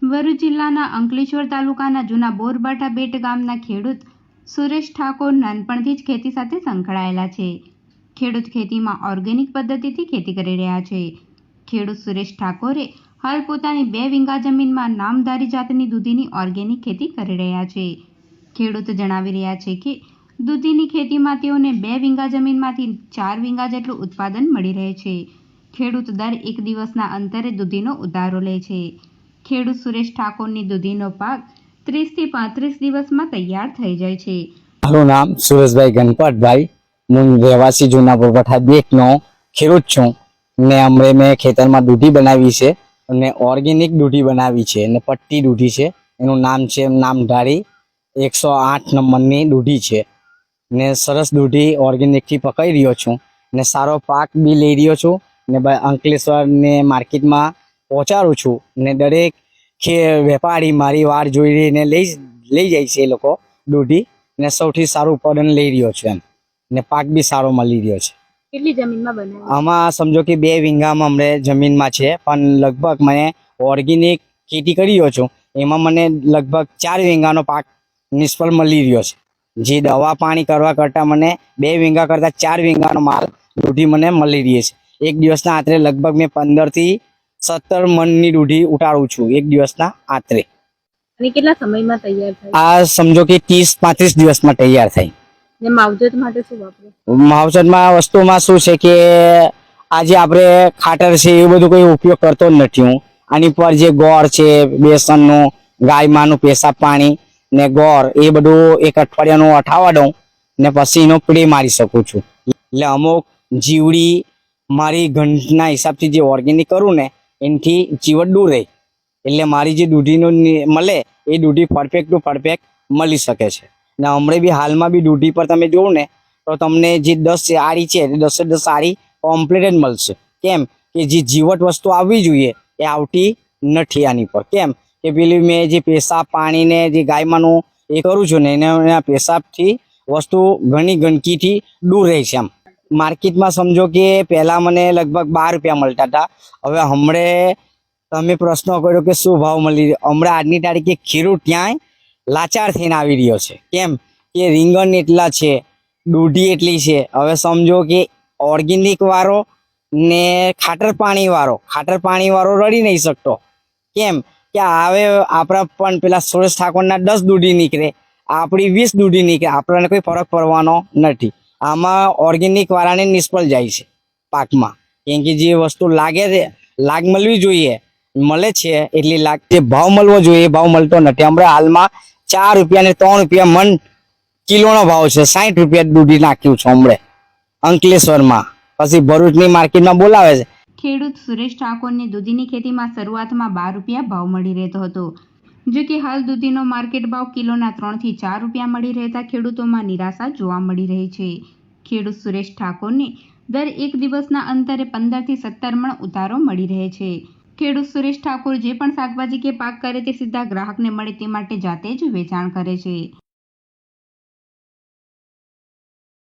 ભરૂચ જિલ્લાના અંકલેશ્વર તાલુકાના જૂના બોરબાઠા બેટ ગામના ખેડૂત સુરેશ ઠાકોર નાનપણથી જ ખેતી સાથે સંકળાયેલા છે. ખેડૂત ખેતીમાં ઓર્ગેનિક પદ્ધતિથી ખેતી કરી રહ્યા છે. ખેડૂત સુરેશ ઠાકોરે હાલ પોતાની 2 વીઘા જમીનમાં નામધારી જાતની દૂધીની ઓર્ગેનિક ખેતી કરી રહ્યા છે. ખેડૂત જણાવી રહ્યા છે કે દૂધીની ખેતીમાં તેઓને 2 વીઘા જમીનમાંથી 4 વીઘા જેટલું ઉત્પાદન મળી રહે છે. ખેડૂત દર 1 દિવસના અંતરે દૂધીનો ઉતારો લે છે. ખેડૂત સુરેશ ઠાકોરની દૂધીનો પાક 30 થી 35 દિવસમાં તૈયાર થઈ જાય છે. મારું નામ સુરેશભાઈ ગણપતભાઈ, હું રહેવાસી જૂના બોરબાઠા બેટનો ખેડૂત છું ને હમણાં મેં ખેતરમાં દૂધી બનાવી છે અને ઓર્ગેનિક દૂધી બનાવી છે અને પટ્ટી દૂધી છે. એનું નામ છે નામધારી 108 નંબરની દૂધી છે ને સરસ દૂધી ઓર્ગેનિકથી પકાવી રહ્યો છું ને સારો પાક બી લઈ રહ્યો છું ને અંકલેશ્વર ને માર્કેટમાં પહોંચાડું છું ને દરેક વેપારી મારી વાર જોઈ રહીને લઈ જાય છે. એ લોકો દૂધી ને સૌથી સારું ઉત્પાદન લઈ રહ્યો છે એમ ને પાક બી સારો મળી રહ્યો છે. કેટલી જમીનમાં બનાવી? આમાં સમજો કે 2 વીઘામાં અમને જમીનમાં છે, પણ લગભગ મને ઓર્ગેનિક ખેતી કરી રહ્યો છું એમાં મને લગભગ 4 વીઘાનો પાક નિષ્ફળ મળી રહ્યો છે. જે દવા પાણી કરવા કરતાં મને 2 વીઘા કરતાં 4 વીઘાનો માલ દૂધી મને મળી રહી છે. એક દિવસના આશરે લગભગ મેં 15 થી 17 મણની દૂધી ઉતારું છું એક દિવસના આશરે. અને કેટલા સમયમાં તૈયાર થાય? આ સમજો કે 30-35 દિવસમાં તૈયાર થાય. ને માવજત માટે શું વાપરો? માવજતમાં વસ્તુમાં શું છે કે આજે આપણે ખાતર છે એ બધું કોઈ ઉપયોગ કરતો જ નથી હું. આની પર જે ગોળ છે, બેસનનું, ગાય માનું પેશાબ પાણી ને ગોળ એ બધું એક અઠવાડિયાનું અઠાવા દઉં ને પછી એનો સ્પ્રે મારી શકું છું. એટલે અમુક જીવડી મારી ઘંટના હિસાબથી જે ઓર્ગેનિક કરું ને એનાથી જીવટ દૂર રહે. એટલે મારી જે દૂધીનો મળે એ દૂધી પરફેક્ટ ટુ પરફેક્ટ મળી શકે છે. ને હમણાં બી હાલમાં બી દૂધી પર તમે જોવો ને તો તમને જે 10 આરી છે એ 10 આરી કમ્પ્લીટ જ મળશે. કેમ કે જે જીવટ વસ્તુ આવવી જોઈએ એ આવતી નથી આની પર. કેમ કે પેલી મેં જે પેશાબ પાણીને જે ગાયમાંનું એ કરું છું ને એના પેશાબથી વસ્તુ ઘણી ગંદકીથી દૂર રહે છે. આમ માર્કેટમાં સમજો કે પહેલાં મને લગભગ 12 રૂપિયા મળતા હતા. હવે હમણાં તમે પ્રશ્ન કર્યો કે શું ભાવ મળી રહ્યો, હમણાં આજની તારીખે ખેડૂત ત્યાંય લાચાર થઈને આવી રહ્યો છે. કેમ કે રીંગણ એટલા છે, દૂધી એટલી છે. હવે સમજો કે ઓર્ગેનિક વાળો ને ખાતર પાણી વાળો રડી નહીં શકતો. કેમ કે હવે આપણા પણ પેલા સુરેશ ઠાકોરના 10 દૂધી નીકળે, આપણી 20 દૂધી નીકળે, આપણને કોઈ ફરક પડવાનો નથી. આમાં ઓર્ગેનિક વાળાને નિષ્ફળ જાય છે પાકમાં. કેમ કે જે વસ્તુ લાગ મળવી જોઈએ મળે છે, એટલી લાગ જે ભાવ મળવો જોઈએ એ ભાવ મળતો નથી. હમણાં હાલમાં 4 રૂપિયા ને 3 રૂપિયા મણ કિલોનો ભાવ છે. 60 રૂપિયા દૂધી નાખ્યું છે હમણાં અંકલેશ્વરમાં, પછી ભરૂચની માર્કેટમાં બોલાવે છે. ખેડૂત સુરેશ ઠાકોરની દૂધીની ખેતીમાં શરૂઆતમાં 12 રૂપિયા ભાવ મળી રહેતો હતો. જો કે હાલ દૂધીનો માર્કેટ ભાવ કિલોના 3 થી 4 રૂપિયા મળી રહેતા ખેડૂતોમાં નિરાશા જોવા મળી રહી છે. ખેડૂત સુરેશ ઠાકોરને દર 1 દિવસના અંતરે 15 થી 17 મણ ઉતારો મળી રહે છે. ખેડૂત સુરેશ ઠાકોર જે પણ શાકભાજી કે પાક કરે તે સીધા ગ્રાહકને મળે તે માટે જાતે જ વેચાણ કરે છે.